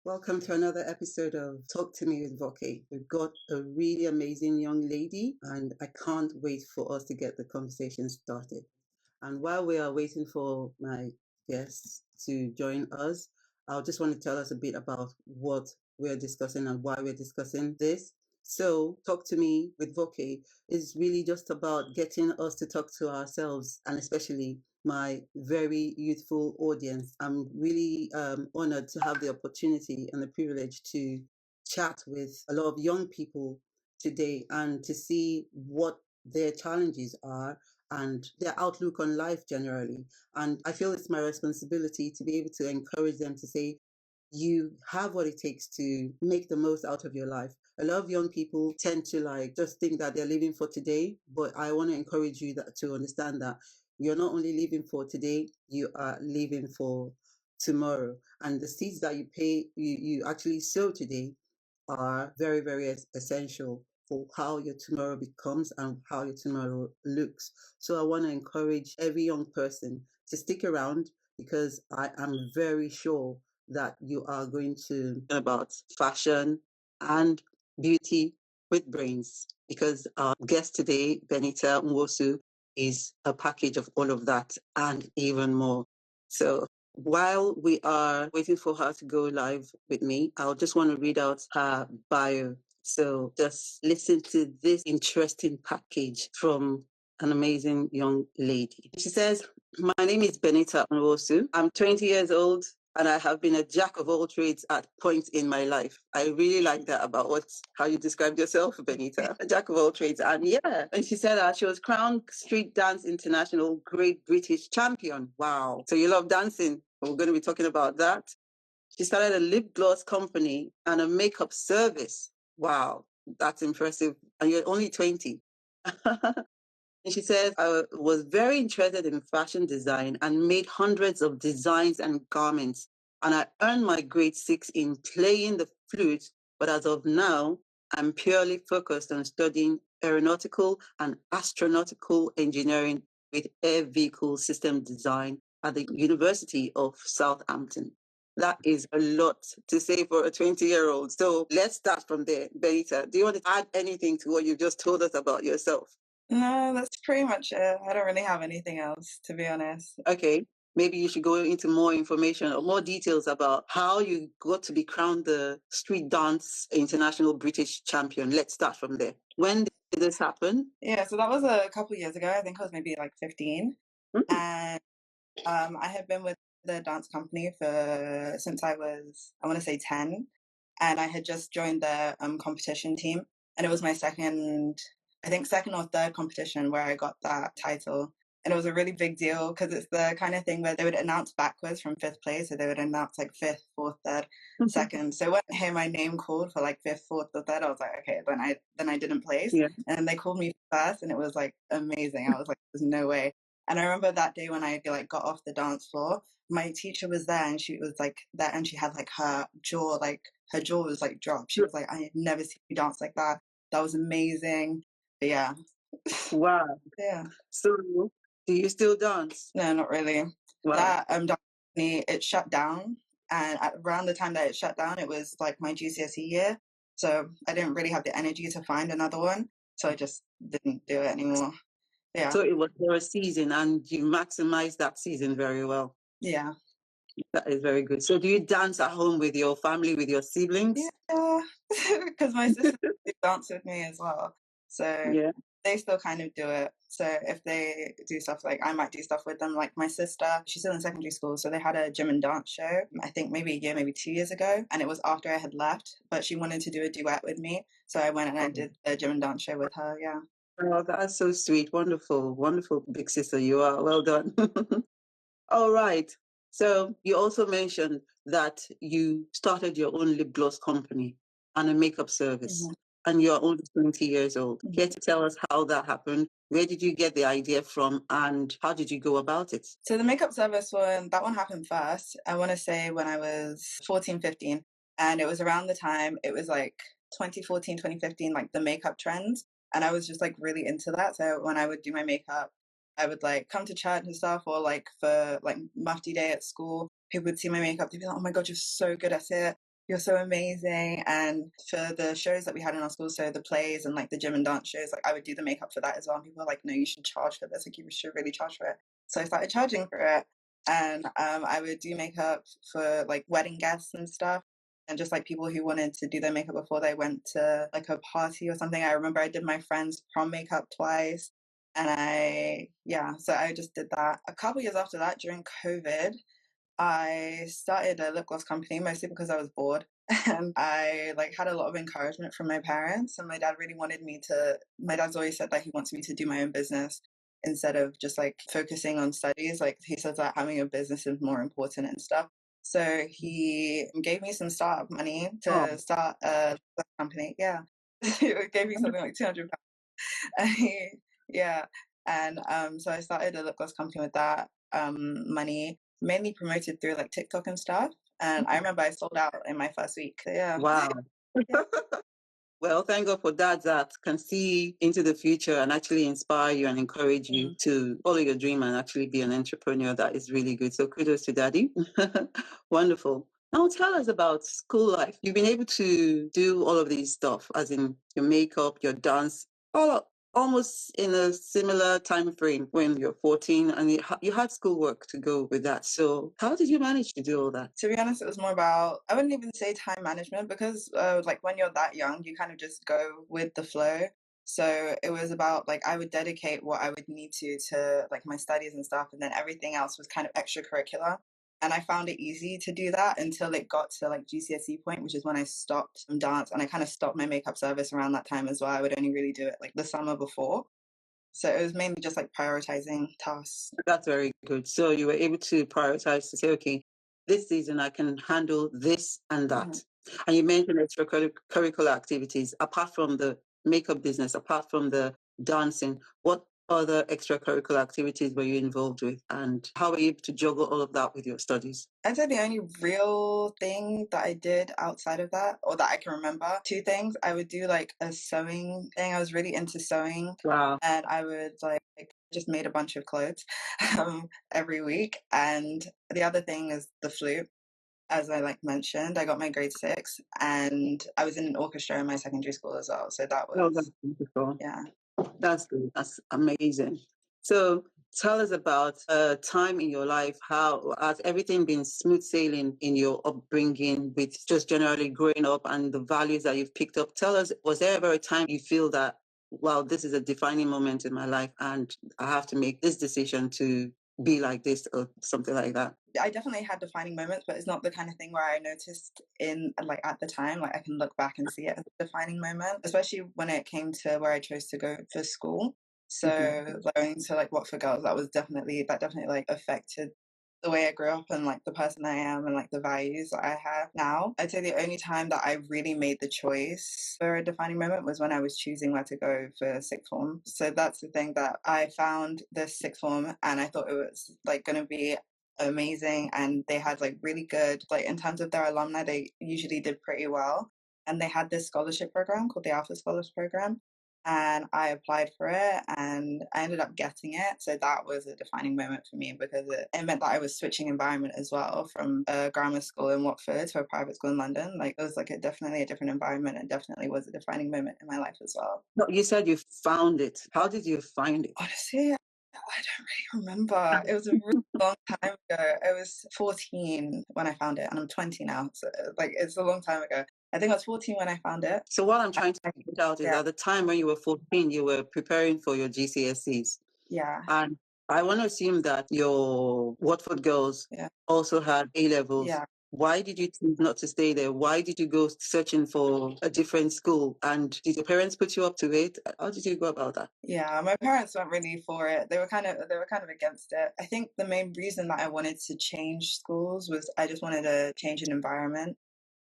Welcome to another episode of Talk to Me with Voke. We've got a really amazing young lady, and I can't wait for us to get the conversation started. And while we are waiting for my guests to join us, I just want to tell us a bit about what we're discussing and why we're discussing this. So, Talk to Me with Voke is really just about getting us to talk to ourselves, and especially my very youthful audience. I'm really honored to have the opportunity and the privilege to chat with a lot of young people today and to see what their challenges are and their outlook on life generally. And I feel it's my responsibility to be able to encourage them to say, you have what it takes to make the most out of your life. A lot of young people tend to just think that they're living for today, but I want to encourage you to understand that you're not only living for today, you are living for tomorrow. And the seeds that you actually sow today are very, very essential for how your tomorrow becomes and how your tomorrow looks. So I want to encourage every young person to stick around, because I am very sure that you are going to learn about fashion and beauty with brains, because our guest today, Benita Nwosu, is a package of all of that and even more. So while we are waiting for her to go live with me, I'll just want to read out her bio. So just listen to this interesting package from an amazing young lady. She says, "My name is Benita Nwosu. I'm 20 years old and I have been a jack of all trades at points in my life." I really like that about how you described yourself, Benita. A jack of all trades. And and she said that she was crowned Street Dance International Great British Champion. Wow. So you love dancing. We're going to be talking about that. She started a lip gloss company and a makeup service. Wow, that's impressive. And you're only 20. And she says, "I was very interested in fashion design and made hundreds of designs and garments. And I earned my grade 6 in playing the flute. But as of now, I'm purely focused on studying aeronautical and astronautical engineering with air vehicle system design at the University of Southampton." That is a lot to say for a 20-year-old. So let's start from there. Benita, do you want to add anything to what you just told us about yourself? No, that's pretty much it. I don't really have anything else, to be honest. Okay. Maybe you should go into more information or more details about how you got to be crowned the Street Dance International British Champion. Let's start from there. When did this happen? Yeah, so that was a couple of years ago. I think I was maybe like 15. And I had been with the dance company since I was, I want to say 10. And I had just joined the competition team. And it was my second or third competition where I got that title. And it was a really big deal because it's the kind of thing where they would announce backwards from fifth place. So they would announce like fifth, fourth, third, second. So when I hear my name called for like fifth, fourth, or third, I was like, okay, then I didn't place. Yeah. And they called me first, and it was like amazing. I was like, there's no way. And I remember that day when I got off the dance floor, my teacher was there, and she was like there, and she had like her jaw was like dropped. She was like, I had never seen you dance like that. That was amazing. But yeah. Wow. Yeah. So do you still dance? No, not really. Wow. That dance company, it shut down, and around the time that it shut down, it was like my GCSE year. So I didn't really have the energy to find another one. So I just didn't do it anymore. Yeah. So it was for a season and you maximized that season very well. Yeah. That is very good. So do you dance at home with your family, with your siblings? Yeah, because my sister dance with me as well. So Yeah. they still kind of do it. So if they do stuff, like I might do stuff with them. Like my sister, she's still in secondary school, so they had a gym and dance show, I think maybe a year, maybe 2 years ago. And it was after I had left, but she wanted to do a duet with me. So I went and I did the gym and dance show with her, yeah. Oh, that's so sweet. Wonderful, wonderful big sister you are. Well done. All right. So you also mentioned that you started your own lip gloss company and a makeup service, and you're only 20 years old. Care to tell us how that happened? Where did you get the idea from, and how did you go about it? So the makeup service that one happened first, I want to say when I was 14, 15. And it was around the time, it was like 2014, 2015, like the makeup trends. And I was just like really into that. So when I would do my makeup, I would like come to church and stuff, or like for like mufti day at school, people would see my makeup, they'd be like, oh my God, you're so good at it. you're so amazing. And for the shows that we had in our school, so the plays and like the gym and dance shows, like I would do the makeup for that as well. And people were like, no, you should charge for this. Like you should really charge for it. So I started charging for it. And I would do makeup for like wedding guests and stuff. And just like people who wanted to do their makeup before they went to like a party or something. I remember I did my friend's prom makeup twice. And so I just did that. A couple years after that, during COVID, I started a lip gloss company mostly because I was bored. And I like had a lot of encouragement from my parents, and my dad really wanted me to. My dad's always said that he wants me to do my own business instead of just like focusing on studies. Like he says that having a business is more important and stuff. So he gave me some startup money Oh, to start a lip gloss company. Yeah, he gave me something like £200. Yeah, and so I started a lip gloss company with that money, mainly promoted through like TikTok and stuff. And I remember I sold out in my first week. So, yeah. wow. Yeah. Well, thank God for dads that can see into the future and actually inspire you and encourage you to follow your dream and actually be an entrepreneur. That is really good. So kudos to daddy. Wonderful. Now tell us about school life. You've been able to do all of these stuff, as in your makeup, your dance, all almost in a similar time frame when you're 14, and you had schoolwork to go with that. So how did you manage to do all that? To be honest, it was more about, I wouldn't even say time management, because like when you're that young, you kind of just go with the flow. So it was about like I would dedicate what I would need to like my studies and stuff, and then everything else was kind of extracurricular. And I found it easy to do that until it got to like GCSE point, which is when I stopped dance, and I kind of stopped my makeup service around that time as well. I would only really do it like the summer before. So it was mainly just like prioritizing tasks. That's very good. So you were able to prioritize to say, okay, this season I can handle this and that. Mm-hmm. And you mentioned extracurricular activities. Apart from the makeup business, apart from the dancing, what other extracurricular activities were you involved with? And how were you able to juggle all of that with your studies? I'd say the only real thing that I did outside of that, or that I can remember, two things. I would do like a sewing thing. I was really into sewing. Wow. And I would like just made a bunch of clothes every week. And the other thing is the flute. As I like mentioned, I got my grade 6, and I was in an orchestra in my secondary school as well. So that Oh, that's was, beautiful. yeah. That's good. That's amazing. So tell us about a time in your life. How has everything been smooth sailing in your upbringing with just generally growing up and the values that you've picked up? Tell us, was there ever a time you feel that, wow, this is a defining moment in my life and I have to make this decision to be like this or something like that? I definitely had defining moments, but it's not the kind of thing where I noticed in like at the time. Like I can look back and see it as a defining moment, especially when it came to where I chose to go for school. So going to like What for Girls, that definitely like affected the way I grew up and like the person I am and like the values that I have now. I'd say the only time that I really made the choice for a defining moment was when I was choosing where to go for sixth form. So that's the thing, that I found the sixth form and I thought it was like going to be amazing, and they had like really good, like in terms of their alumni, they usually did pretty well, and they had this scholarship program called the Alpha Scholars Program, and I applied for it and I ended up getting it. So that was a defining moment for me, because it meant that I was switching environment as well, from a grammar school in Watford to a private school in London. Like it was like definitely a different environment, and definitely was a defining moment in my life as well. No, you said you found it. How did you find it? Honestly, I don't really remember. It was a really long time ago. I was 14 when I found it, and I'm 20 now. So, like, it's a long time ago. I think I was 14 when I found it. So what I'm trying to find out is Yeah. at the time when you were 14, you were preparing for your GCSEs. Yeah. And I want to assume that your Watford girls Yeah. also had A levels. Yeah. Why did you choose not to stay there? Why did you go searching for a different school? And did your parents put you up to it? How did you go about that? Yeah, my parents weren't really for it. They were kind of against it. I think the main reason that I wanted to change schools was I just wanted to change an environment,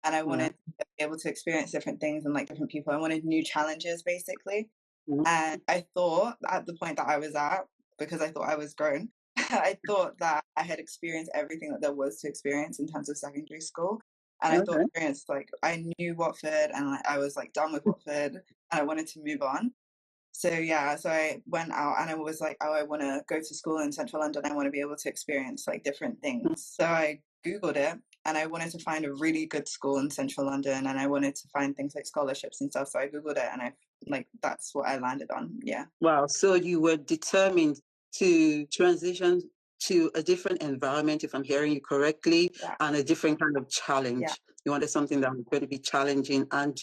and I wanted to be able to experience different things and like different people. I wanted new challenges, basically. Mhm. And I thought at the point that I was at, because I thought I was grown, I thought that I had experienced everything that there was to experience in terms of secondary school. And I thought like I knew Watford, and like, I was like done with Watford, and I wanted to move on. So yeah, so I went out and I was like, oh, I want to go to school in central London. I want to be able to experience like different things. So I Googled it, and I wanted to find a really good school in central London, and I wanted to find things like scholarships and stuff. So I Googled it, and that's what I landed on. Yeah. Wow. So you were determined to transition to a different environment, if I'm hearing you correctly, Yeah. and a different kind of challenge. Yeah. You wanted something that was going to be challenging, and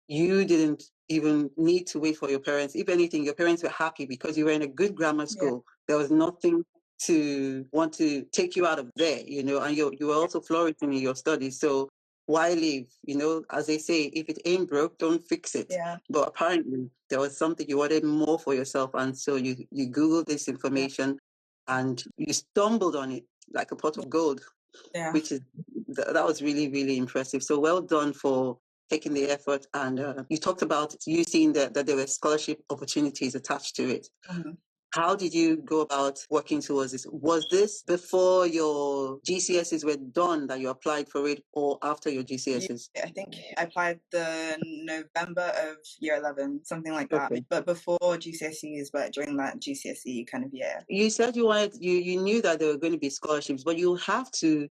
you didn't even need to wait for your parents. If anything, your parents were happy because you were in a good grammar school. There was nothing to want to take you out of there, you know, and you were also flourishing in your studies. So why leave? You know, as they say, if it ain't broke, don't fix it. Yeah. But apparently there was something you wanted more for yourself. And so you Googled this information and you stumbled on it like a pot of gold, which is, that was really, really impressive. So well done for taking the effort. And you talked about you seeing that there were scholarship opportunities attached to it. Mm-hmm. How did you go about working towards this? Was this before your GCSEs were done that you applied for it, or after your GCSEs? I think I applied the November of year 11, something like that. Okay. But before GCSEs, but during that GCSE kind of year. You said you knew that there were going to be scholarships, but you have to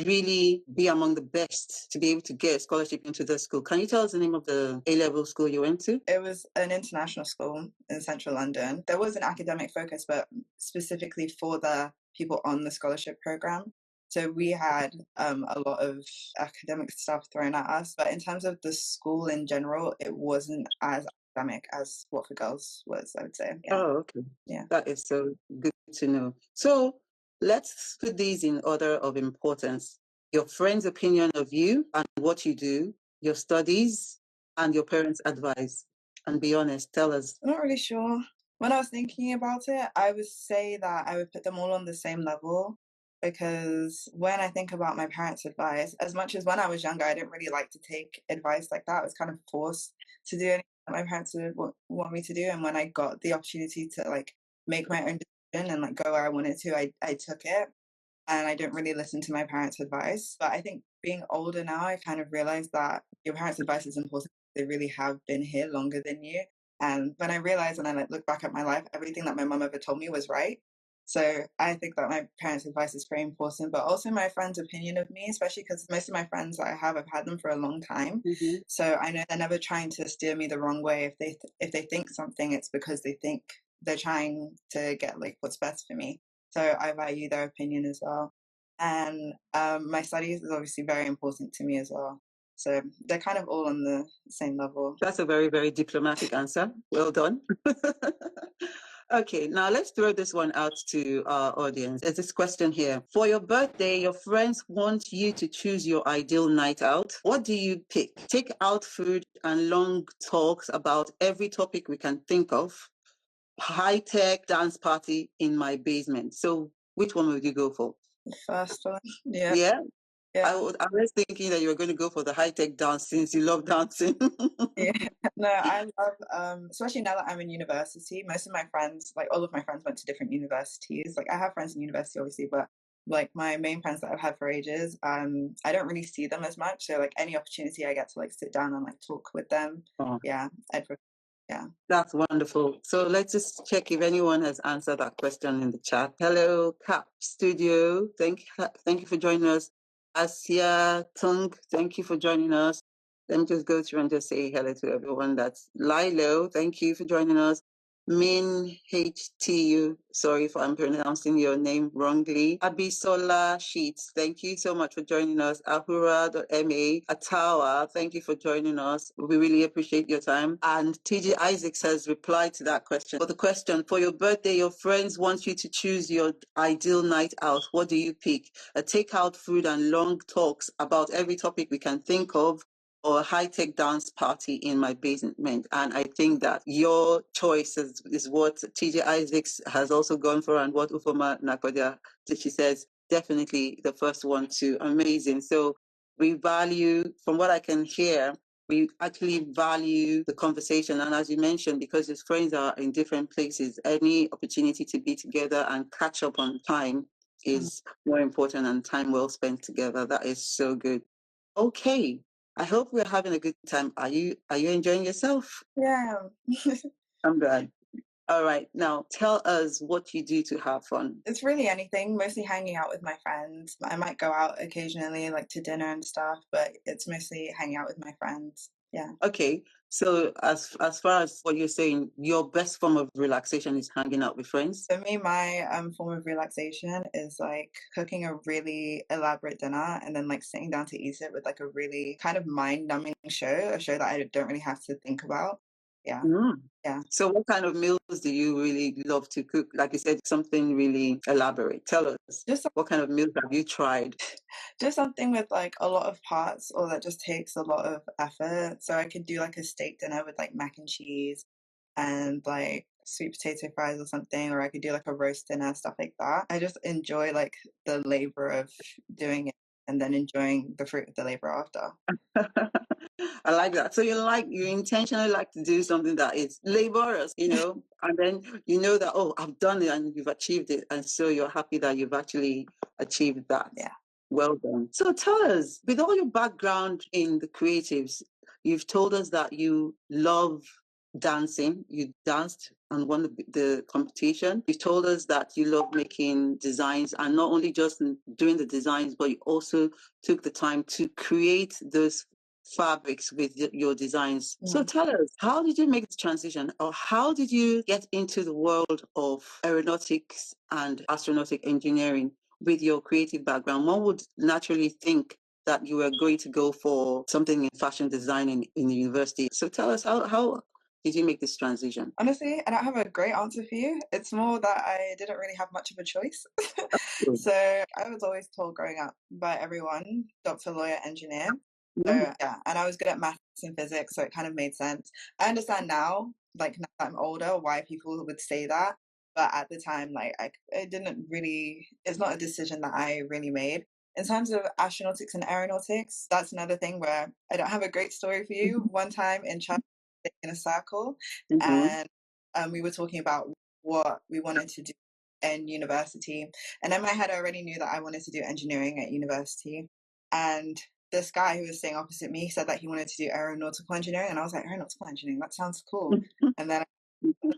really be among the best to be able to get a scholarship into the school. Can you tell us the name of the A-level school you went to? It was an international school in central London. There was an academic focus, but specifically for the people on the scholarship program. So we had a lot of academic stuff thrown at us. But in terms of the school in general, it wasn't as academic as what for girls was, I would say. Yeah. Oh, okay. Yeah. That is so good to know. So let's put these in order of importance. Your friend's opinion of you and what you do, your studies, and your parents' advice. And be honest, tell us. I'm not really sure. When I was thinking about it, I would say that I would put them all on the same level, because when I think about my parents' advice, as much as when I was younger, I didn't really like to take advice like that. I was kind of forced to do anything that my parents would want me to do. And when I got the opportunity to like make my own decision and like go where I wanted to, I took it. And I didn't really listen to my parents' advice. But I think being older now, I kind of realized that your parents' advice is important. They really have been here longer than you. And when I realized and I like look back at my life, everything that my mum ever told me was right. So I think that my parents' advice is very important, but also my friends' opinion of me, especially because most of my friends that I have, I've had them for a long time. Mm-hmm. So I know they're never trying to steer me the wrong way. If they think something, it's because they think they're trying to get like what's best for me. So I value their opinion as well. And my studies is obviously very important to me as well. So they're kind of all on the same level. That's a very, very diplomatic answer. Well done. Okay, now let's throw this one out to our audience. There's this question here. For your birthday, your friends want you to choose your ideal night out. What do you pick? Take out food and long talks about every topic we can think of. High-tech dance party in my basement. So which one would you go for? The first one. Yeah. Yeah? Yeah. I was thinking that you were going to go for the high-tech dance since you love dancing. Yeah. No, I love, especially now that I'm in university, most of my friends, like all of my friends went to different universities. Like I have friends in university, obviously, but like my main friends that I've had for ages, I don't really see them as much. So like any opportunity I get to like sit down and like talk with them, yeah, yeah. That's wonderful. So let's just check if anyone has answered that question in the chat. Hello, Cap Studio. Thank you for joining us. Asia Tung, thank you for joining us. Let me just go through and just say hello to everyone. That's Lilo. Thank you for joining us. Min HTU, sorry if I'm pronouncing your name wrongly. Abisola Sheets, thank you so much for joining us. Ahura.ma, Atawa, thank you for joining us. We really appreciate your time. And TJ Isaacs has replied to that question. For the question, for your birthday, your friends want you to choose your ideal night out. What do you pick? A takeout food and long talks about every topic we can think of, or a high-tech dance party in my basement. And I think that your choice is what TJ Isaacs has also gone for, and what Ufoma Nakodia, she says, definitely the first one too. Amazing. So we value, from what I can hear, we actually value the conversation. And as you mentioned, because his friends are in different places, any opportunity to be together and catch up on time is more important than time well spent together. That is so good. Okay. I hope we're having a good time. Are you enjoying yourself? Yeah. I'm glad. All right. Now tell us what you do to have fun. It's really anything, mostly hanging out with my friends. I might go out occasionally, like to dinner and stuff, but it's mostly hanging out with my friends. Yeah. Okay. So as far as what you're saying, your best form of relaxation is hanging out with friends? For me, my form of relaxation is like cooking a really elaborate dinner and then like sitting down to eat it with like a really kind of mind-numbing show, a show that I don't really have to think about. Yeah. Mm. Yeah. So what kind of meals do you really love to cook? Like you said, something really elaborate. Tell us, Just what kind of meals have you tried? just something with like a lot of parts or that just takes a lot of effort. So I could do like a steak dinner with like mac and cheese and like sweet potato fries or something, or I could do like a roast dinner, stuff like that. I just enjoy like the labor of doing it and then enjoying the fruit of the labor after. I like that. So you intentionally like to do something that is laborious, and then you know that, oh, I've done it and you've achieved it. And so you're happy that you've actually achieved that. Yeah. Well done. So tell us, with all your background in the creatives, you've told us that you love dancing. You danced and won the competition. You told us that you love making designs, and not only just doing the designs, but you also took the time to create those fabrics with your designs. So tell us, how did you make the transition, or how did you get into the world of aeronautics and astronautic engineering with your creative background? One would naturally think that you were going to go for something in fashion design in the university. So tell us, how did you make this transition? Honestly, I don't have a great answer for you. It's more that I didn't really have much of a choice. So I was always told growing up by everyone, doctor, lawyer, engineer. So yeah, and I was good at maths and physics, so it kind of made sense. I understand now, like now that I'm older, why people would say that. But at the time, like I didn't really, it's not a decision that I really made. In terms of astronautics and aeronautics, that's another thing where I don't have a great story for you. One time in church, in a circle, Mm-hmm. and we were talking about what we wanted to do in university. And in my head, I already knew that I wanted to do engineering at university. And this guy who was sitting opposite me said that he wanted to do aeronautical engineering. And I was like, aeronautical engineering, that sounds cool. And then I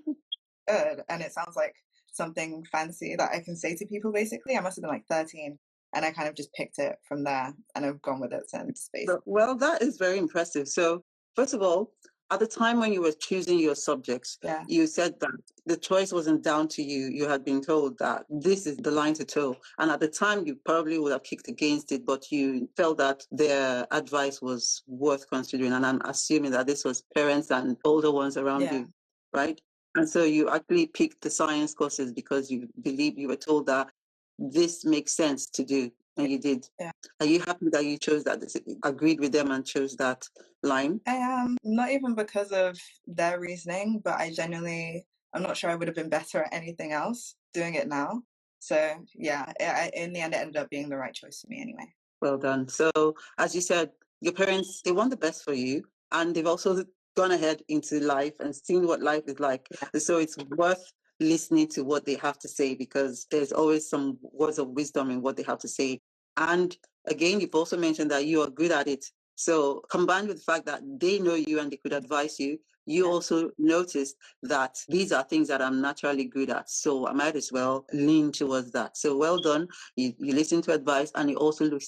heard, and it sounds like something fancy that I can say to people, basically. I must have been like 13. And I kind of just picked it from there and I've gone with it since, basically. Well, that is very impressive. So, first of all, at the time when you were choosing your subjects, Yeah. you said that the choice wasn't down to you. You had been told that this is the line to toe. And at the time, you probably would have kicked against it, but you felt that their advice was worth considering. And I'm assuming that this was parents and older ones around you, right? And so you actually picked the science courses because you believe you were told that this makes sense to do, and you did. Yeah. Are you happy that you chose that, agreed with them and chose that line? I am, not even because of their reasoning, but I'm not sure I would have been better at anything else doing it now. So yeah, in the end, it ended up being the right choice for me anyway. Well done. So, as you said, your parents, they want the best for you, and they've also gone ahead into life and seen what life is like. Yeah. So it's worth listening to what they have to say, because there's always some words of wisdom in what they have to say. And again, you've also mentioned that you are good at it. So combined with the fact that they know you and they could advise you, you also noticed that these are things that I'm naturally good at. So I might as well lean towards that. So well done. You listened to advice, and you also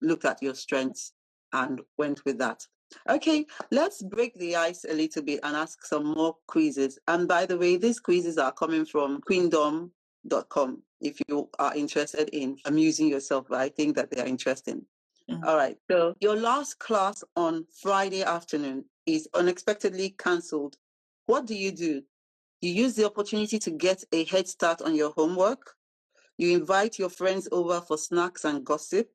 looked at your strengths and went with that. Okay, let's break the ice a little bit and ask some more quizzes. And by the way, these quizzes are coming from queendom.com if you are interested in amusing yourself. But I think that they are interesting. All right, so your last class on Friday afternoon is unexpectedly cancelled. What do? You use the opportunity to get a head start on your homework. You invite your friends over for snacks and gossip,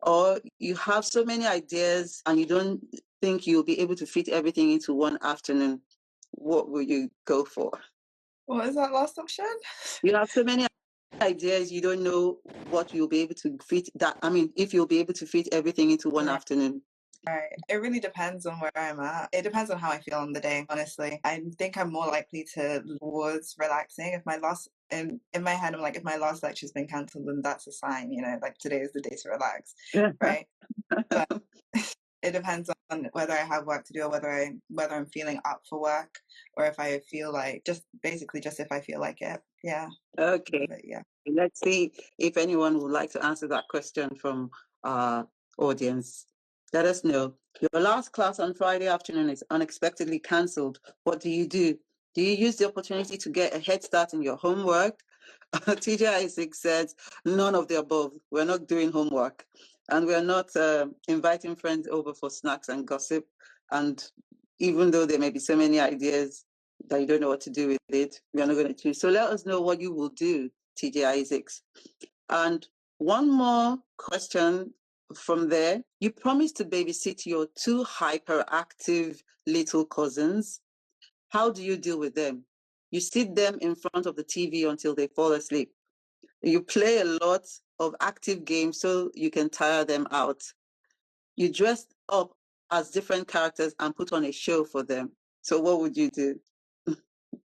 or you have so many ideas and you don't think you'll be able to fit everything into one afternoon. What will you go for? What is that last option? You have so many ideas, you don't know what you'll be able to fit that. I mean, if you'll be able to fit everything into one afternoon. Right. It really depends on where I'm at. It depends on how I feel on the day, honestly. I think I'm more likely to towards relaxing. If my last in my head, I'm like, if my last lecture's been cancelled, then that's a sign, like today is the day to relax. Right. But it depends on whether I have work to do or whether I'm feeling up for work, or if I feel like just if I feel like it. Yeah. Okay. But yeah. Let's see if anyone would like to answer that question from our audience. Let us know. Your last class on Friday afternoon is unexpectedly cancelled. What do you do? Do you use the opportunity to get a head start in your homework? TJ Isaac says, none of the above. We're not doing homework. And we're not inviting friends over for snacks and gossip. And even though there may be so many ideas that you don't know what to do with it, we're not going to choose. So let us know what you will do, TJ Isaacs. And one more question from there. You promised to babysit your two hyperactive little cousins. How do you deal with them? You sit them in front of the TV until they fall asleep. You play a lot of active games so you can tire them out. You dress up as different characters and put on a show for them. So what would you do?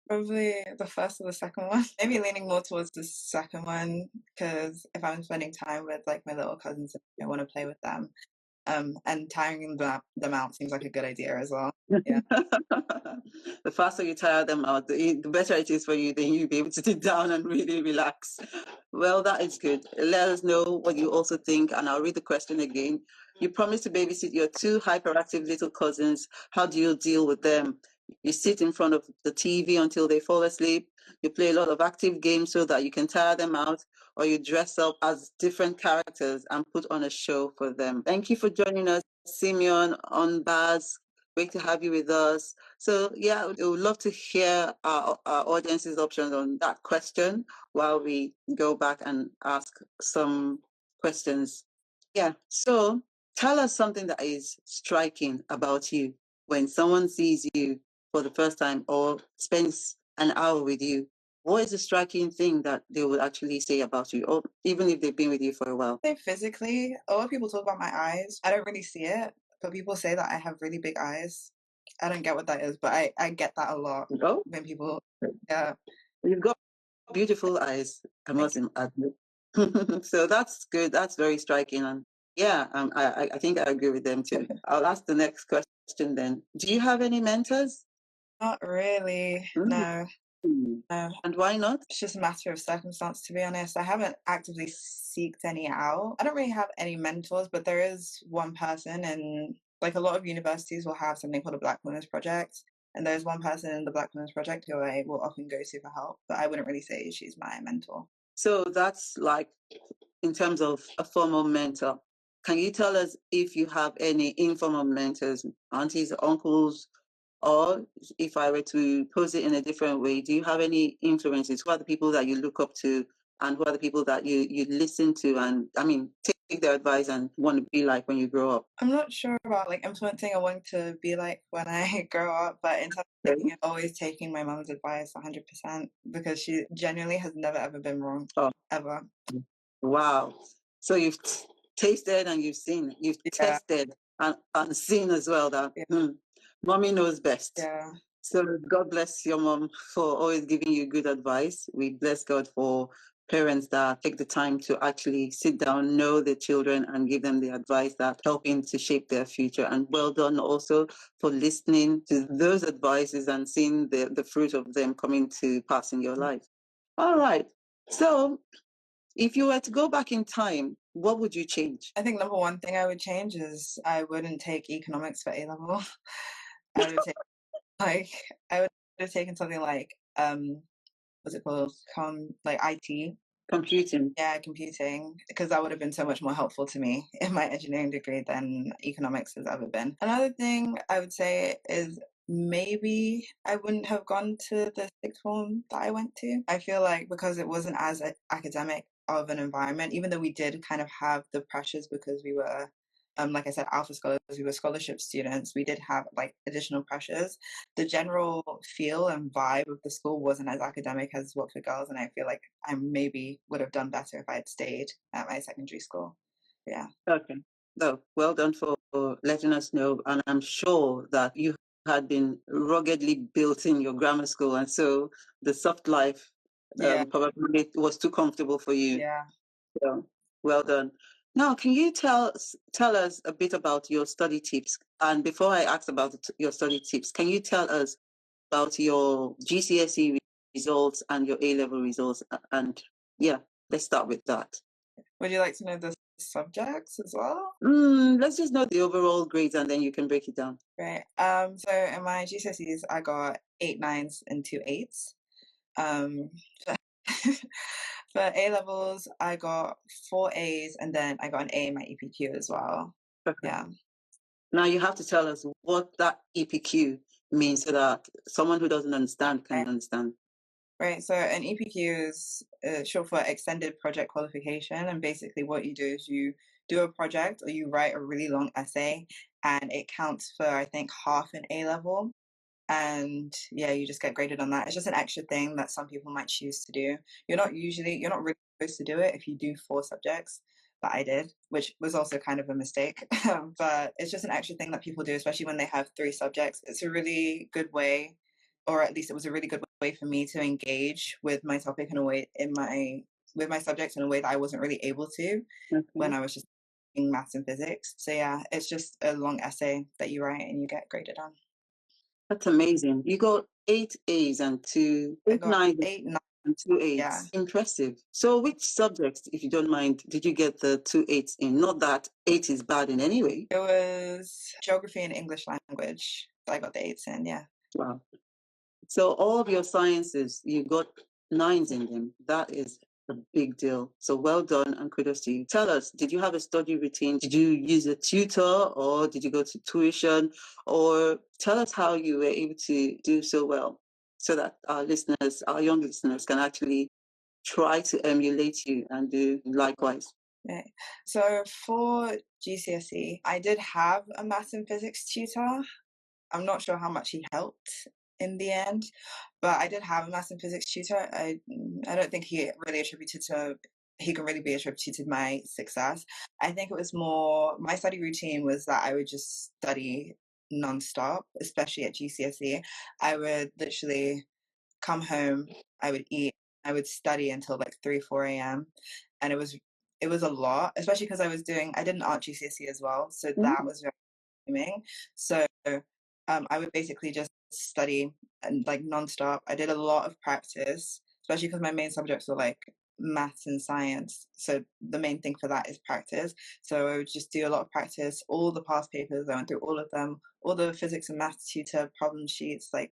Probably the first or the second one. Maybe leaning more towards the second one, because if I'm spending time with like my little cousins, I want to play with them. And tiring them out seems like a good idea as well. Yeah. The faster you tire them out, the better it is for you. Then you'll be able to sit down and really relax. Well, that is good. Let us know what you also think, and I'll read the question again. You promise to babysit your two hyperactive little cousins. How do you deal with them? You sit in front of the TV until they fall asleep. You play a lot of active games so that you can tire them out, or you dress up as different characters and put on a show for them. Thank you for joining us, Simeon, on Baz. Great to have you with us. So yeah, we would love to hear our audience's options on that question while we go back and ask some questions. Yeah, so tell us something that is striking about you when someone sees you for the first time or spends an hour with you. What is the striking thing that they would actually say about you, or even if they've been with you for a while? I say physically, a lot of people talk about my eyes. I don't really see it, but people say that I have really big eyes. I don't get what that is, but I get that a lot Oh, when people, yeah. you've got beautiful eyes, I must admit. So that's good. That's very striking. And yeah, I think I agree with them too. I'll ask the next question then. Do you have any mentors? Not really, no. No. And why not? It's just a matter of circumstance, to be honest. I haven't actively seeked any out. I don't really have any mentors, but there is one person, and like a lot of universities will have something called a Black Women's Project. And there's one person in the Black Women's Project who I will often go to for help, but I wouldn't really say she's my mentor. So that's like in terms of a formal mentor. Can you tell us if you have any informal mentors, aunties, uncles, or if I were to pose it in a different way, do you have any influences? Who are the people that you look up to, and who are the people that you listen to and, I mean, take their advice and want to be like when you grow up? I'm not sure about like influencing or wanting to be like when I grow up, but in terms of taking it, always taking my mom's advice 100%, because she genuinely has never ever been wrong, ever. Wow. So you've tasted and you've seen, you've tested and seen as well that mommy knows best. Yeah. So God bless your mom for always giving you good advice. We bless God for parents that take the time to actually sit down, know the children, and give them the advice that helping to shape their future. And well done also for listening to those advices and seeing the fruit of them coming to pass in your life. All right. So if you were to go back in time, what would you change? I think number one thing I would change is I wouldn't take economics for A level. I would take I would have taken something like what's it called? Like IT. Computing. Yeah, computing, because that would have been so much more helpful to me in my engineering degree than economics has ever been. Another thing I would say is maybe I wouldn't have gone to the sixth form that I went to. I feel like because it wasn't as academic of an environment, even though we did kind of have the pressures because we were like I said, alpha scholars, we were scholarship students, we did have like additional pressures. The general feel and vibe of the school wasn't as academic as what for girls, and I feel like I maybe would have done better if I had stayed at my secondary school. Yeah. Okay. So well done for letting us know. And I'm sure that you had been ruggedly built in your grammar school, and so the soft life probably was too comfortable for you. Yeah. So well done. Now, can you tell us a bit about your study tips? And before I ask about your study tips, can you tell us about your GCSE results and your A-level results? And yeah, let's start with that. Would you like to know the subjects as well? Let's just know the overall grades and then you can break it down. Right. So in my GCSEs, I got 8 9s and 2 8s. Um, for A levels, I got 4 A's and then I got an A in my EPQ as well. Okay. Yeah. Now you have to tell us what that EPQ means so that someone who doesn't understand can understand. Right. So an EPQ is short for Extended Project Qualification. And basically what you do is you do a project or you write a really long essay and it counts for, I think, half an A level. And yeah, you just get graded on that. It's just an extra thing that some people might choose to do. You're not really supposed to do it if you do 4 subjects, but I did, which was also kind of a mistake. But it's just an extra thing that people do, especially when they have 3 subjects. It's a really good way, or at least it was a really good way for me to engage with my topic in a way with my subjects in a way that I wasn't really able to when I was just doing maths and physics. So yeah, it's just a long essay that you write and you get graded on. That's amazing. You got 8 A's and 8 9s 8 9. and 2 8s. Yeah. Impressive. So which subjects, if you don't mind, did you get the 2 8s in? Not that 8 is bad in any way. It was geography and English language. So I got the 8s in, yeah. Wow. So all of your sciences, you got 9s in them. That is a big deal. So well done and kudos to you. Tell us, did you have a study routine? Did you use a tutor or did you go to tuition? Or tell us how you were able to do so well so that our listeners, our young listeners can actually try to emulate you and do likewise. Right. So for GCSE, I did have a maths and physics tutor. I'm not sure how much he helped in the end, but I did have a maths and physics tutor. I don't think he can really be attributed to my success. I think it was more my study routine was that I would just study nonstop, especially at GCSE. I would literally come home, I would eat, I would study until like 3, 4 a.m. And it was a lot, especially because I did an art GCSE as well. So that was very consuming. So I would basically just study and like nonstop. I did a lot of practice, especially because my main subjects were like maths and science. So the main thing for that is practice. So I would just do a lot of practice, all the past papers, I went through all of them, all the physics and maths tutor problem sheets, like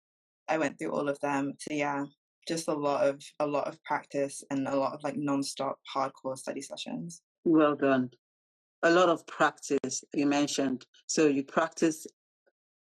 I went through all of them. So yeah, just a lot of practice and a lot of like non-stop hardcore study sessions. Well done. A lot of practice you mentioned. So you practice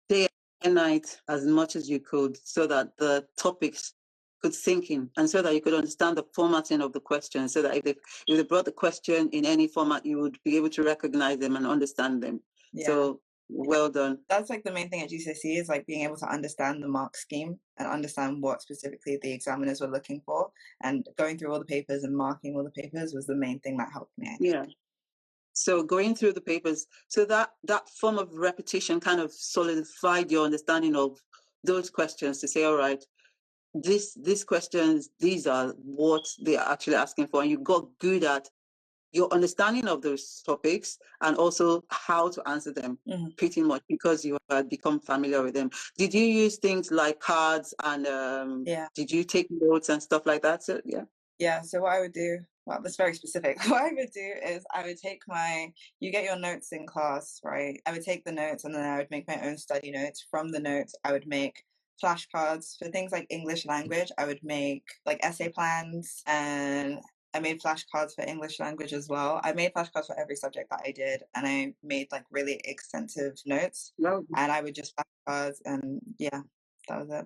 day and night as much as you could so that the topics could sink in and so that you could understand the formatting of the question so that if they brought the question in any format, you would be able to recognize them and understand them. Yeah. So well done. That's like the main thing at GCSE is like being able to understand the mark scheme and understand what specifically the examiners were looking for. And going through all the papers and marking all the papers was the main thing that helped me. Yeah. So going through the papers, so that form of repetition kind of solidified your understanding of those questions to say, all right, these questions, these are what they are actually asking for. And you got good at your understanding of those topics and also how to answer them pretty much because you had become familiar with them. Did you use things like cards and did you take notes and stuff like that? So yeah, so what I would do, well, that's very specific. What I would do is I would take you get your notes in class, right? I would take the notes and then I would make my own study notes. From the notes, I would make flashcards for things like English language. I would make like essay plans and I made flashcards for English language as well. I made flashcards for every subject that I did and I made like really extensive notes and I would just flashcards and yeah, that was it.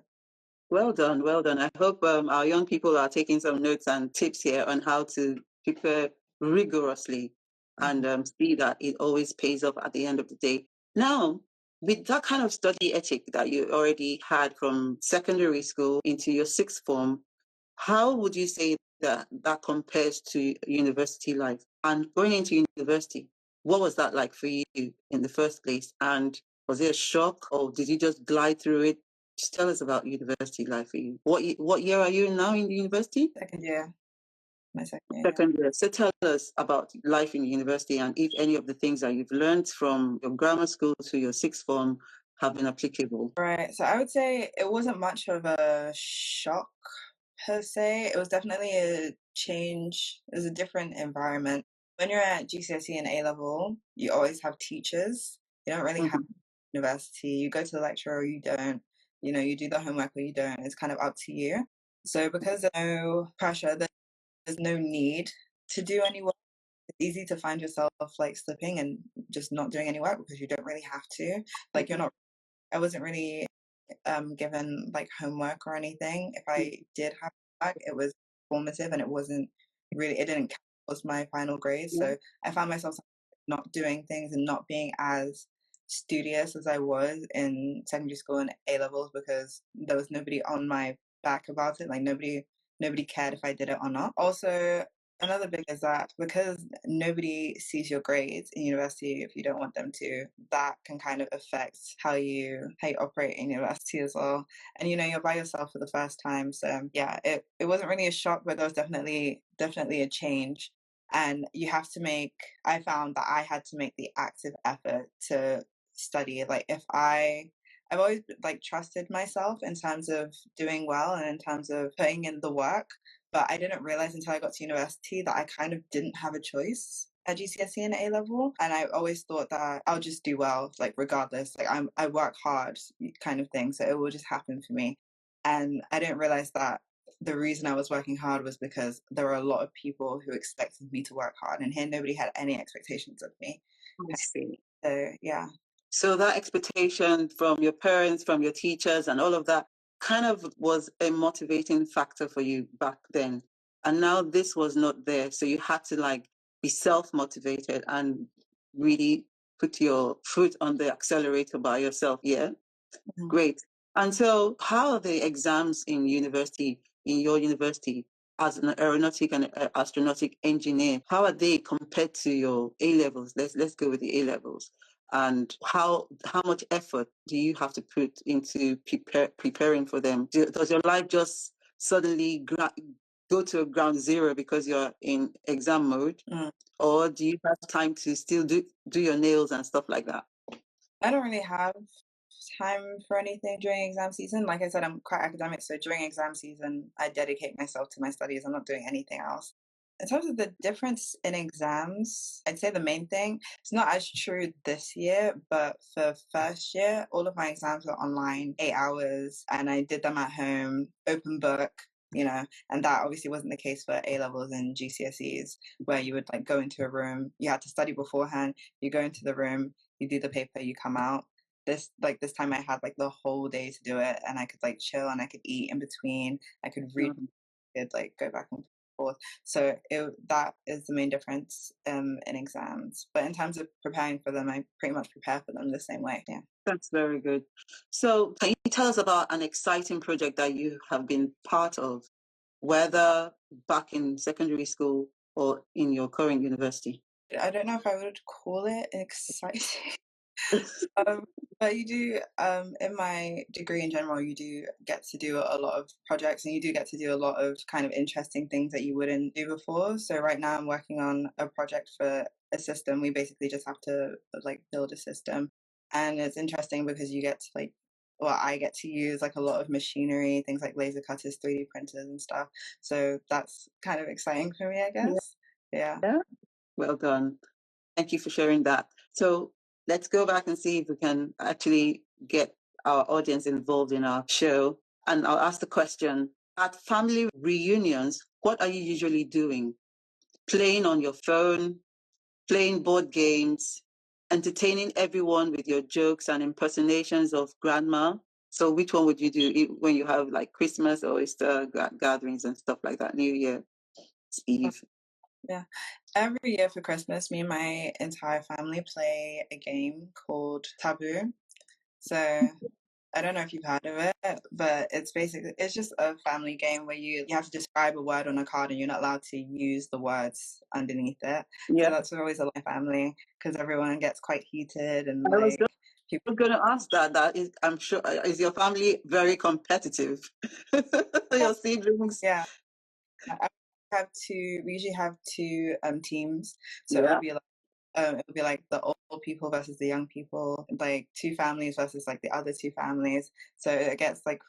Well done, well done. I hope our young people are taking some notes and tips here on how to prepare rigorously and see that it always pays off at the end of the day. Now, with that kind of study ethic that you already had from secondary school into your sixth form, how would you say that compares to university life? And going into university, what was that like for you in the first place? And was it a shock or did you just glide through it? Just tell us about university life for you. What year are you in now in the university? Second year. my second year. Second year. So tell us about life in university, and if any of the things that you've learned from your grammar school to your sixth form have been applicable. Right. So I would say it wasn't much of a shock per se. It was definitely a change. It was a different environment. When you're at GCSE and A level, you always have teachers. You don't really have university. You go to the lecture or you don't. You know, you do the homework or you don't. It's kind of up to you. So because there's no pressure, there's no need to do any work. It's easy to find yourself like slipping and just not doing any work because you don't really have to. Like you're not. I wasn't really given like homework or anything. If I did have work, it was formative and it wasn't really, it didn't count as my final grade. So I found myself not doing things and not being as studious as I was in secondary school and A levels because there was nobody on my back about it. Like nobody cared if I did it or not. Also, another big is that because nobody sees your grades in university if you don't want them to, that can kind of affect how you operate in university as well. And you know, you're by yourself for the first time. So yeah, it wasn't really a shock, but there was definitely a change. And you have to make, I found that I had to make the active effort to study. Like if I've always like trusted myself in terms of doing well and in terms of putting in the work. But I didn't realize until I got to university that I kind of didn't have a choice at GCSE and A level. And I always thought that I'll just do well, like regardless. Like I work hard kind of thing. So it will just happen for me. And I didn't realize that the reason I was working hard was because there were a lot of people who expected me to work hard. And here nobody had any expectations of me. I see. So yeah. So that expectation from your parents, from your teachers, and all of that kind of was a motivating factor for you back then. And now this was not there. So you had to like be self-motivated and really put your foot on the accelerator by yourself. Yeah. Great. And so how are the exams in university, in your university, as an aeronautic and astronautic engineer, how are they compared to your A levels? Let's go with the A levels. And how much effort do you have to put into preparing for them? Does your life just suddenly go to ground zero because you're in exam mode, or do you have time to still do your nails and stuff like that? I don't really have time for anything during exam season. Like I said, I'm quite academic, so during exam season, I dedicate myself to my studies. I'm not doing anything else. In terms of the difference in exams, I'd say the main thing, it's not as true this year, but for first year, all of my exams were online, 8 hours, and I did them at home, open book, you know, and that obviously wasn't the case for A levels and GCSEs, where you would like go into a room, you had to study beforehand, you go into the room, you do the paper, you come out. This time I had like the whole day to do it, and I could like chill and I could eat in between. I could read, could like go back and forth. So that is the main difference in exams. But in terms of preparing for them, I pretty much prepare for them the same way. Yeah. That's very good. So can you tell us about an exciting project that you have been part of, whether back in secondary school or in your current university? I don't know if I would call it exciting. But you do, in my degree in general, you do get to do a lot of projects and you do get to do a lot of kind of interesting things that you wouldn't do before. So right now I'm working on a project for a system. We basically just have to like build a system. And it's interesting because you get to like, well, I get to use like a lot of machinery, things like laser cutters, 3D printers and stuff. So that's kind of exciting for me, I guess. Yeah. Well done. Thank you for sharing that. So let's go back and see if we can actually get our audience involved in our show. And I'll ask the question, at family reunions, what are you usually doing? Playing on your phone, playing board games, entertaining everyone with your jokes and impersonations of grandma? So which one would you do when you have like Christmas or Easter gatherings and stuff like that, New Year's Eve? Yeah. Every year for Christmas, me and my entire family play a game called Taboo. So I don't know if you've heard of it, but it's just a family game where you have to describe a word on a card and you're not allowed to use the words underneath it. Yeah. So that's always a lot of family because everyone gets quite heated and I was like people going to ask that. That is, I'm sure, is your family very competitive? Your siblings? yeah. we usually have two teams. So Yeah. it would be like the old people versus the young people, like two families versus like the other two families. So it gets like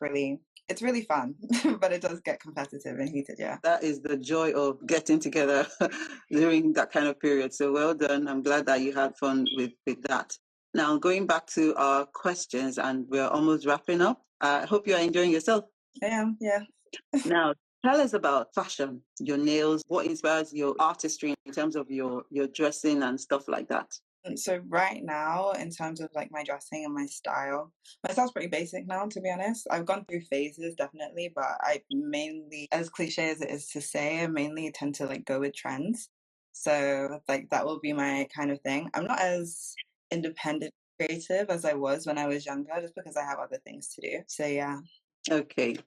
it's really fun, but it does get competitive and heated. Yeah. That is the joy of getting together during that kind of period. So well done. I'm glad that you had fun with that. Now, going back to our questions, and we're almost wrapping up. I hope you are enjoying yourself. I am, yeah. Now, tell us about fashion, your nails, what inspires your artistry in terms of your dressing and stuff like that. So right now, in terms of like my dressing and my style's pretty basic now, to be honest. I've gone through phases, definitely, but I mainly, as cliche as it is to say, I mainly tend to like go with trends. So like that will be my kind of thing. I'm not as independent creative as I was when I was younger, just because I have other things to do. So yeah. Okay.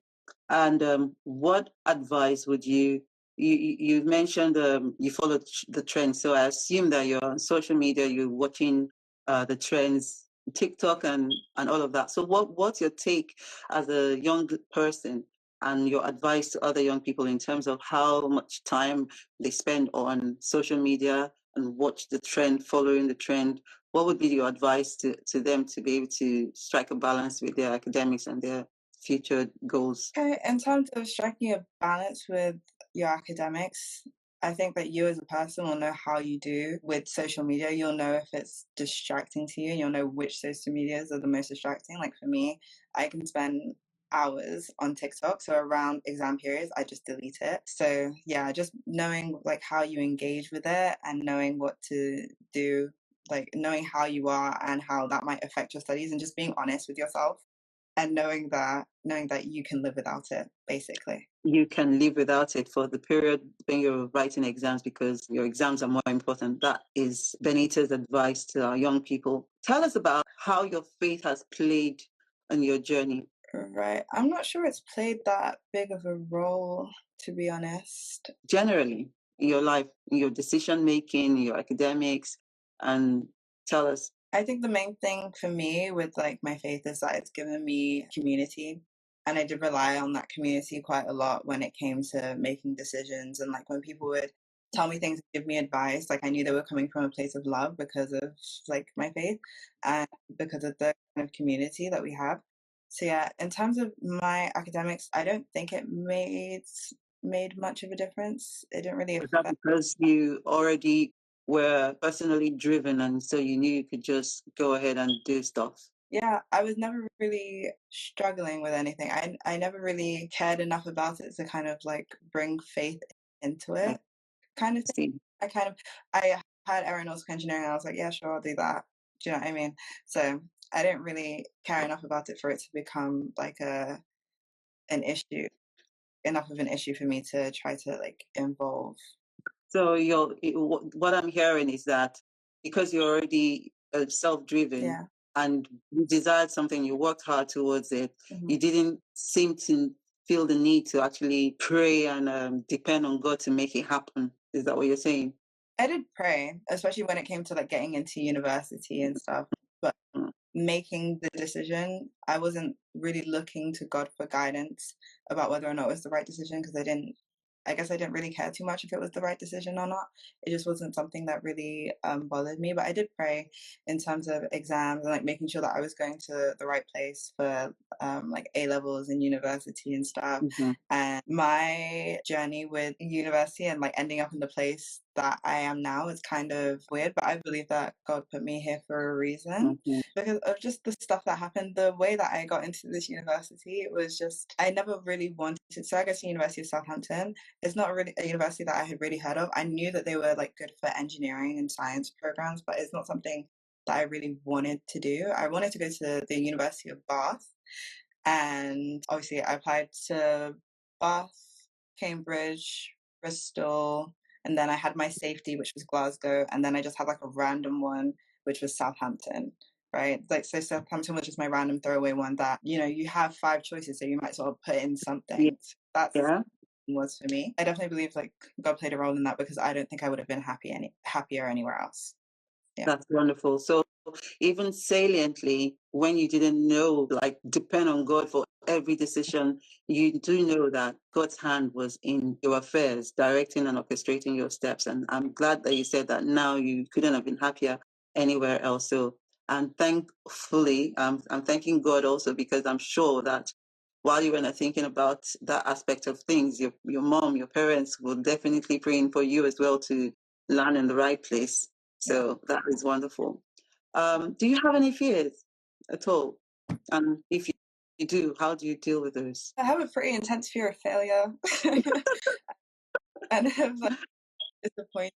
And what advice would you mentioned you follow the trends, so I assume that you're on social media, you're watching the trends, TikTok and all of that. So what's your take as a young person and your advice to other young people in terms of how much time they spend on social media and watch the trend, following the trend? What would be your advice to them to be able to strike a balance with their academics and their future goals? Okay, in terms of striking a balance with your academics, I think that you as a person will know how you do with social media. You'll know if it's distracting to you, and you'll know which social medias are the most distracting. Like for me, I can spend hours on TikTok. So around exam periods, I just delete it. So yeah, just knowing like how you engage with it and knowing what to do, like knowing how you are and how that might affect your studies, and just being honest with yourself and knowing that you can live without it, basically. You can live without it for the period when you're writing exams, because your exams are more important. That is Benita's advice to our young people. Tell us about how your faith has played in your journey. Right. I'm not sure it's played that big of a role, to be honest. Generally, in your life, in your decision making, your academics, and tell us. I think the main thing for me with like my faith is that it's given me community. And I did rely on that community quite a lot when it came to making decisions. And like when people would tell me things, give me advice, like I knew they were coming from a place of love because of like my faith and because of the kind of community that we have. So yeah, in terms of my academics, I don't think it made much of a difference. It didn't really Is that affect. because you already were personally driven and so you knew you could just go ahead and do stuff? Yeah, I was never really struggling with anything. I never really cared enough about it to kind of like bring faith into I it, kind of thing. see. I had aeronautical engineering. And I was like, yeah, sure, I'll do that. Do you know what I mean? So I didn't really care enough about it for it to become like an issue, enough of an issue for me to try to like involve. So what I'm hearing is that because you're already self-driven Yeah. and you desired something, you worked hard towards it, Mhm. you didn't seem to feel the need to actually pray and depend on God to make it happen. Is that what you're saying? I did pray, especially when it came to like getting into university and stuff. But Mm. making the decision, I wasn't really looking to God for guidance about whether or not it was the right decision because I guess I didn't really care too much if it was the right decision or not. It just wasn't something that really bothered me. But I did pray in terms of exams and like making sure that I was going to the right place for like A levels and university and stuff. Mhm. And my journey with university and like ending up in the place that I am now is kind of weird, but I believe that God put me here for a reason Mhm. because of just the stuff that happened. The way that I got into this university, it was just, I never really wanted to. So I go to University of Southampton. It's not really a university that I had really heard of. I knew that they were like good for engineering and science programs, but it's not something that I really wanted to do. I wanted to go to the University of Bath, and obviously I applied to Bath, Cambridge, Bristol, and then I had my safety, which was Glasgow, and then I just had like a random one, which was Southampton. Right, like so Southampton was just my random throwaway one that you have 5 choices, so you might sort of put in Yeah. something. That's Yeah. was for me. I definitely believe like God played a role in that because I don't think I would have been happier anywhere else. Yeah. That's wonderful. So even saliently, when you didn't know, like depend on God for every decision, you do know that God's hand was in your affairs, directing and orchestrating your steps. And I'm glad that you said that now you couldn't have been happier anywhere else. So, and thankfully, I'm thanking God also, because I'm sure that while you were thinking about that aspect of things, your mom, your parents will definitely praying for you as well to land in the right place. So that is wonderful. Do you have any fears at all? And if you do, how do you deal with those? I have a pretty intense fear of failure and of like disappointing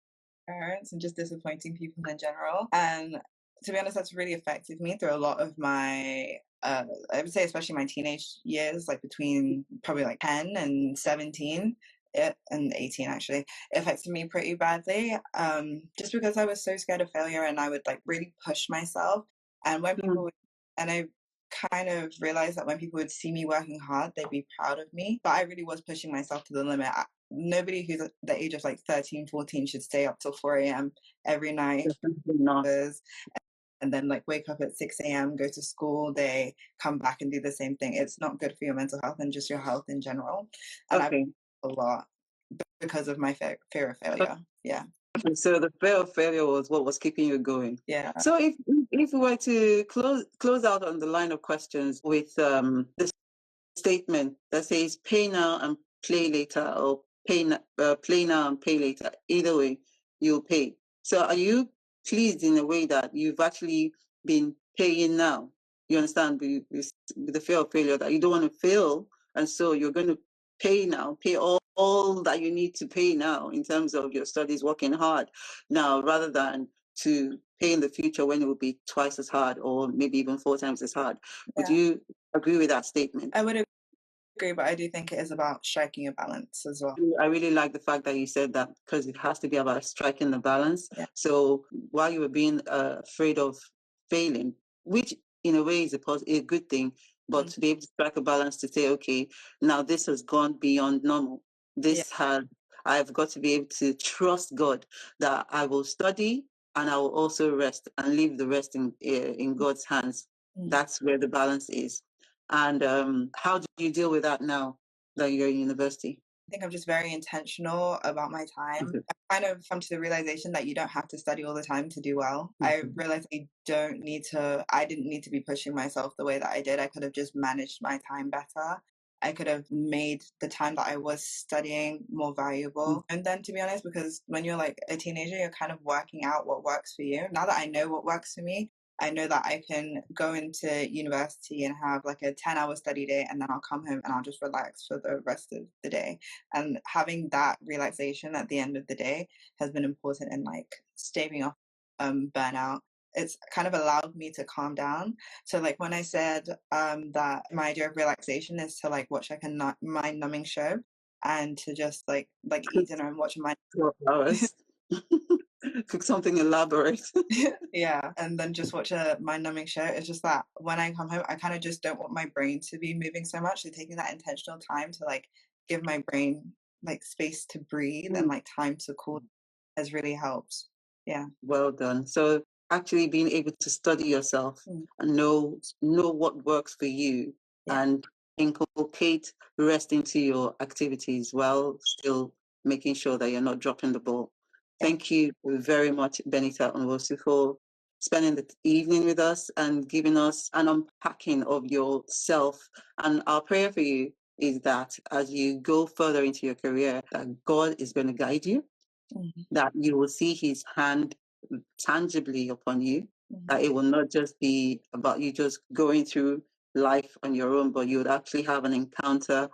parents and just disappointing people in general. And to be honest, that's really affected me through a lot of my I would say especially my teenage years, like between probably like 10 and 17 and 18 actually. It affected me pretty badly, just because I was so scared of failure, and I would like really push myself. And when people would, and I kind of realized that when people would see me working hard, they'd be proud of me, but I really was pushing myself to the limit. Nobody who's at the age of like 13, 14 should stay up till 4 a.m. every night. Definitely not. And then like wake up at 6 a.m., go to school, they come back and do the same thing. It's not good for your mental health and just your health in general. And Okay. I've a lot because of my fear of failure. Yeah. So the fear of failure was what was keeping you going. Yeah. So if we were to close out on the line of questions with this statement that says pay now and play later, or play now and pay later. Either way, you'll pay. So are you pleased in a way that you've actually been paying now? You understand, with the fear of failure, that you don't want to fail, and so you're going to pay now, pay all that you need to pay now in terms of your studies, working hard now, rather than to pay in the future when it will be twice as hard or maybe even 4 times as hard. Would you agree with that statement? I would agree, but I do think it is about striking a balance as well. I really like the fact that you said that, because it has to be about striking the balance. Yeah. So while you were being afraid of failing, which in a way is a good thing, but to be able to strike a balance to say, okay, now this has gone beyond normal. I've got to be able to trust God that I will study and I will also rest and leave the rest in God's hands. That's where the balance is. And how do you deal with that now that you're in university? I think I'm just very intentional about my time. I kind of come to the realization that you don't have to study all the time to do well. I realized I didn't need to be pushing myself the way that I did. I could have just managed my time better. I could have made the time that I was studying more valuable. And then, to be honest, because when you're like a teenager, you're kind of working out what works for you. Now that I know what works for me, I know that I can go into university and have like a 10-hour study day, and then I'll come home and I'll just relax for the rest of the day. And having that relaxation at the end of the day has been important in like staving off burnout. It's kind of allowed me to calm down. So like when I said that my idea of relaxation is to like watch like a mind numbing show, and to just like eat dinner and watch a mind 12 hours. Cook something elaborate. yeah, and then just watch a mind-numbing show. It's just that when I come home, I kind of just don't want my brain to be moving so much. So taking that intentional time to like give my brain like space to breathe and like time to cool has really helped. Yeah. Well done. So actually being able to study yourself and know what works for you, and inculcate rest into your activities while still making sure that you're not dropping the ball. Thank you very much, Benita Nwosu, for spending the evening with us and giving us an unpacking of yourself. And our prayer for you is that as you go further into your career, that God is going to guide you, that you will see his hand tangibly upon you, that it will not just be about you just going through life on your own, but you would actually have an encounter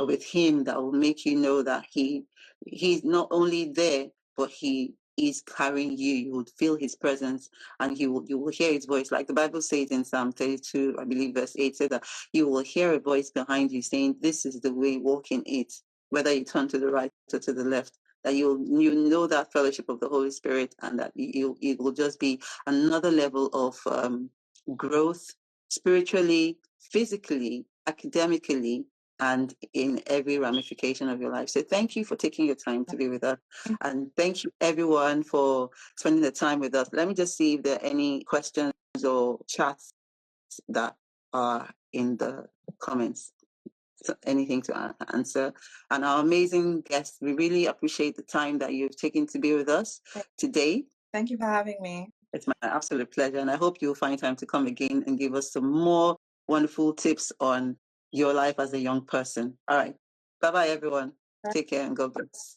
with him that will make you know that he's not only there, but he is carrying you. You would feel his presence, and you will hear his voice. Like the Bible says in Psalm 32, I believe verse 8, says that you will hear a voice behind you saying, this is the way, walk in it, whether you turn to the right or to the left. That you know that fellowship of the Holy Spirit, and that it will just be another level of growth spiritually, physically, academically, and in every ramification of your life. So thank you for taking your time to be with us. And thank you everyone for spending the time with us. Let me just see if there are any questions or chats that are in the comments. So anything to answer. And our amazing guests, we really appreciate the time that you've taken to be with us today. Thank you for having me. It's my absolute pleasure. And I hope you'll find time to come again and give us some more wonderful tips on your life as a young person. All right. Bye-bye, everyone. Take care and God bless.